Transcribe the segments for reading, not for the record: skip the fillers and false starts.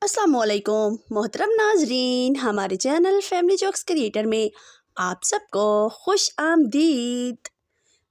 अस्सलाम वालेकुम मोहतरम नाजरीन, हमारे चैनल फैमिली जोक्स क्रिएटर में आप सबको खुश आमदीद।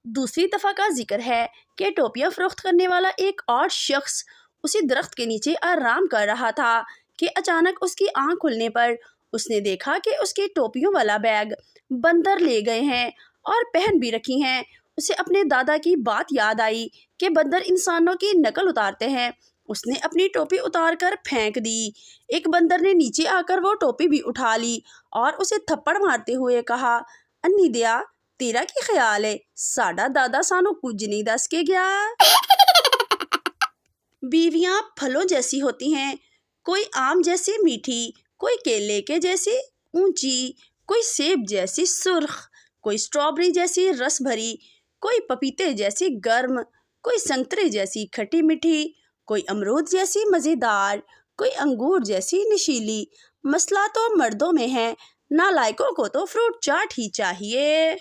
दूसरी दफ़ा का जिक्र है कि टोपियाँ फ़रोख्त करने वाला एक और शख्स उसी दरख्त के नीचे आराम कर रहा था कि अचानक उसकी आंख खुलने पर उसने देखा कि उसकी टोपियों वाला बैग बंदर ले गए हैं और पहन भी रखी हैं। उसे अपने दादा की बात याद आई कि बंदर इंसानों की नकल उतारते हैं। उसने अपनी टोपी उतार कर फेंक दी। एक बंदर ने नीचे आकर वो टोपी भी उठा ली और उसे थप्पड़ मारते हुए कहा, अन्नी दिया तेरा की ख्याल है साडा दादा सानू कुछ नहीं दस के गया। बीवियां फलों जैसी होती हैं, कोई आम जैसी मीठी, कोई केले के जैसी ऊंची, कोई सेब जैसी सुर्ख, कोई स्ट्रॉबेरी जैसी रस भरी, कोई पपीते जैसी गर्म, कोई संतरे जैसी खट्टी मीठी, कोई अमरूद जैसी मज़ेदार, कोई अंगूर जैसी नशीली। मसला तो मर्दों में है, नालायकों को तो फ्रूट चाट ही चाहिए।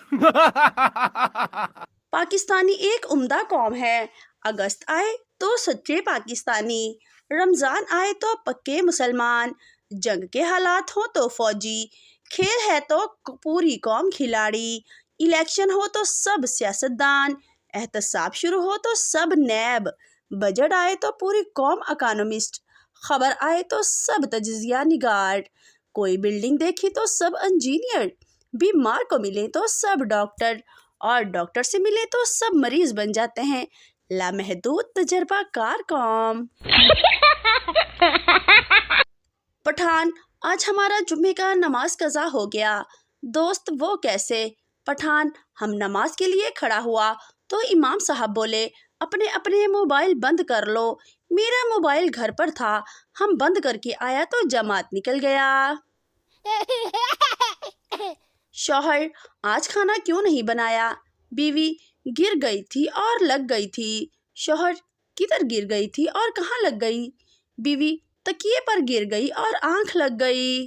पाकिस्तानी एक उम्दा कौम है। अगस्त आए तो सच्चे पाकिस्तानी, रमज़ान आए तो पक्के मुसलमान, जंग के हालात हो तो फौजी, खेल है तो पूरी कौम खिलाड़ी, इलेक्शन हो तो सब सियासतदान, एहतसाब शुरू हो तो सब नैब, बजट आए तो पूरी कौम इकोनॉमिस्ट, खबर आए तो सब तजिया निगार, कोई बिल्डिंग देखी तो सब इंजीनियर, बीमार को मिले तो सब डॉक्टर और डॉक्टर से मिले तो सब मरीज बन जाते हैं। लामहदूद तजर्बा कार कौम। पठान, आज हमारा जुम्मे का नमाज कज़ा हो गया। दोस्त वो कैसे? पठान, हम नमाज के लिए खड़ा हुआ तो इमाम साहब बोले, अपने अपने मोबाइल बंद कर लो। मेरा मोबाइल घर पर था, हम बंद करके आया तो जमात निकल गया। शौहर, आज खाना क्यों नहीं बनाया? बीवी, गिर गई थी और लग गई थी। शौहर, किधर गिर गई थी और कहाँ लग गई? बीवी, तकिए पर गिर गई और आंख लग गई।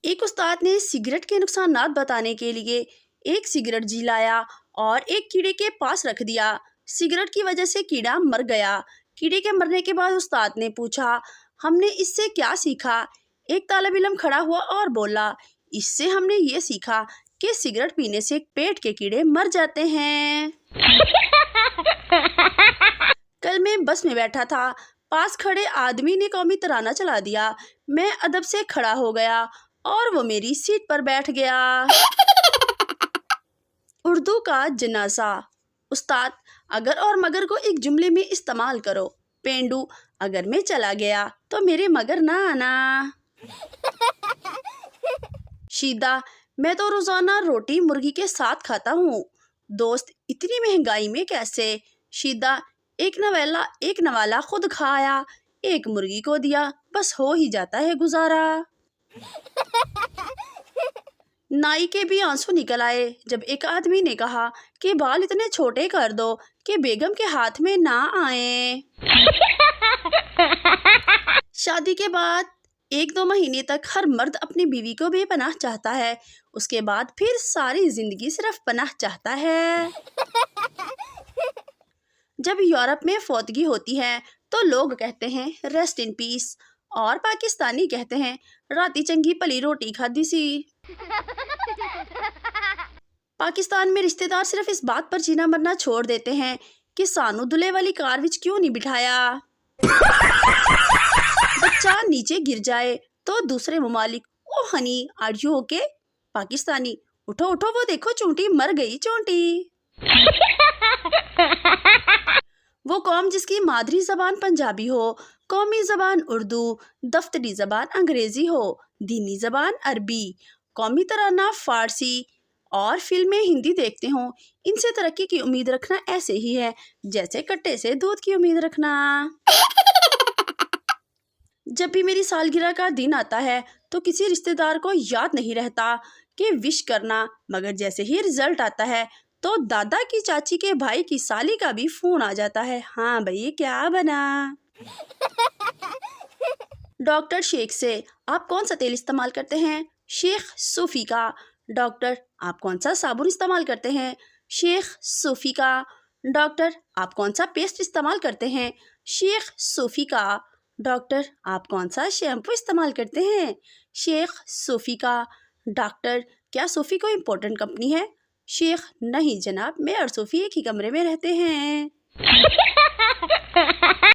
एक उस्ताद ने सिगरेट के नुकसानात बताने के लिए एक सिगरेट जिलाया और एक कीड़े के पास रख दिया। सिगरेट की वजह से कीड़ा मर गया। कीड़े के मरने के बाद उस्ताद ने पूछा, हमने इससे क्या सीखा? एक तालिब इल्म खड़ा हुआ और बोला, इससे हमने ये सीखा कि सिगरेट पीने से पेट के कीड़े मर जाते हैं। कल मैं बस में बैठा था, पास खड़े आदमी ने कौमी तराना चला दिया। मैं अदब से खड़ा हो गया और वो मेरी सीट पर बैठ गया। उर्दू का जनाजा। उस्ताद, अगर और मगर को एक जुमले में इस्तेमाल करो। पेंडू, अगर मैं चला गया तो मेरे मगर ना आना। शीदा, मैं तो रोजाना रोटी मुर्गी के साथ खाता हूँ। दोस्त, इतनी महंगाई में कैसे? शीदा, एक नवाला खुद खाया, एक मुर्गी को दिया, बस हो ही जाता है गुजारा। नाई के भी आंसू निकल आए जब एक आदमी ने कहा कि बाल इतने छोटे कर दो कि बेगम के हाथ में ना आए। शादी के बाद 1-2 महीने तक हर मर्द अपनी बीवी को बेपनाह चाहता है, उसके बाद फिर सारी जिंदगी सिर्फ पनाह चाहता है। जब यूरोप में फौतगी होती है तो लोग कहते हैं रेस्ट इन पीस और पाकिस्तानी कहते हैं राती चंगी भली रोटी खादी सी। पाकिस्तान में रिश्तेदार सिर्फ इस बात पर जीना मरना छोड़ देते हैं कि सानू दुल्हे वाली कार विच क्यों नहीं बिठाया। बच्चा नीचे गिर जाए तो दूसरे मुमालिक, oh honey are you okay? Pakistani, उठो उठो वो देखो चूंटी मर गई चूंटी। वो कौम जिसकी मादरी ज़बान पंजाबी हो, कौमी ज़बान उर्दू, दफ्तरी ज़बान अंग्रेज़ी हो, दीनी ज़बान अरबी, कौमी तराना फ़ारसी और फिल्में हिंदी देखते हों, इनसे तरक्की की उम्मीद रखना ऐसे ही है जैसे कट्टे से दूध की उम्मीद रखना। जब भी मेरी सालगिरह का दिन आता है तो किसी रिश्तेदार को याद नहीं रहता कि विश करना, मगर जैसे ही रिजल्ट आता है तो दादा की चाची के भाई की साली का भी फोन आ जाता है, हाँ भाई क्या बना। डॉक्टर शेख से, आप कौन सा तेल इस्तेमाल करते हैं? शेख, सूफी का। डॉक्टर, आप कौन सा साबुन इस्तेमाल करते हैं? शेख, सूफी का। डॉक्टर, आप कौन सा पेस्ट इस्तेमाल करते हैं? शेख, सूफी का। डॉक्टर, आप कौन सा शैम्पू इस्तेमाल करते हैं? शेख, सूफी का। डॉक्टर, क्या सूफी कोई इम्पोर्टेंट कंपनी है? शेख, नहीं जनाब, मैं और सूफी एक ही कमरे में रहते हैं।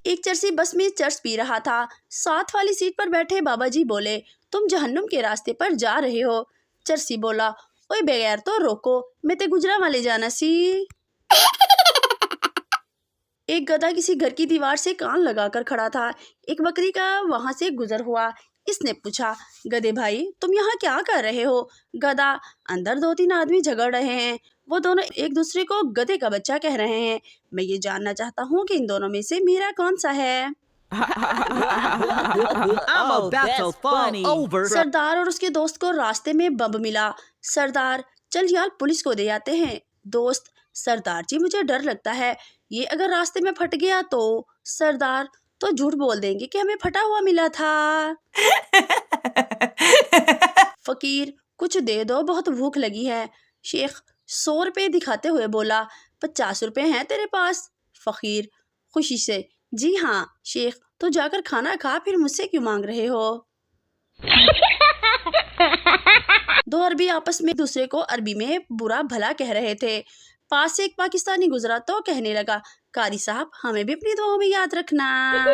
एक चरसी बस में चर्स पी रहा था। साथ वाली सीट पर बैठे बाबा जी बोले, तुम जहन्नुम के रास्ते पर जा रहे हो। चरसी बोला, ओए बगैर तो रोको, मैं ते गुजरा वाले जाना सी। एक गधा किसी घर की दीवार से कान लगाकर खड़ा था। एक बकरी का वहां से गुजर हुआ। इसने पूछा, गधे भाई तुम यहाँ क्या कर रहे हो? गधा, अंदर 2-3 आदमी झगड़ रहे हैं। वो दोनों एक दूसरे को गधे का बच्चा कह रहे हैं। मैं ये जानना चाहता हूँ कि इन दोनों में से मेरा कौन सा है? I'm about to fall over. सरदार और उसके दोस्त को रास्ते में बम मिला। सरदार, चल यार पुलिस को दे आते हैं। दोस्त, सरदार जी मुझे डर लगता है, ये अगर रास्ते में फट गया तो? सरदार, तो झूठ बोल देंगे कि हमें फटा हुआ मिला था। फकीर, कुछ दे दो, बहुत भूख लगी है। शेख 100 रुपए दिखाते हुए बोला, 50 रुपए हैं तेरे पास? फकीर खुशी से, जी हाँ। शेख, तो जाकर खाना खा, फिर मुझसे क्यों मांग रहे हो? दो अरबी आपस में दूसरे को अरबी में बुरा भला कह रहे थे। पास से एक पाकिस्तानी गुजरा तो कहने लगा, कारी साहब हमें भी अपनी दुआओं में याद रखना।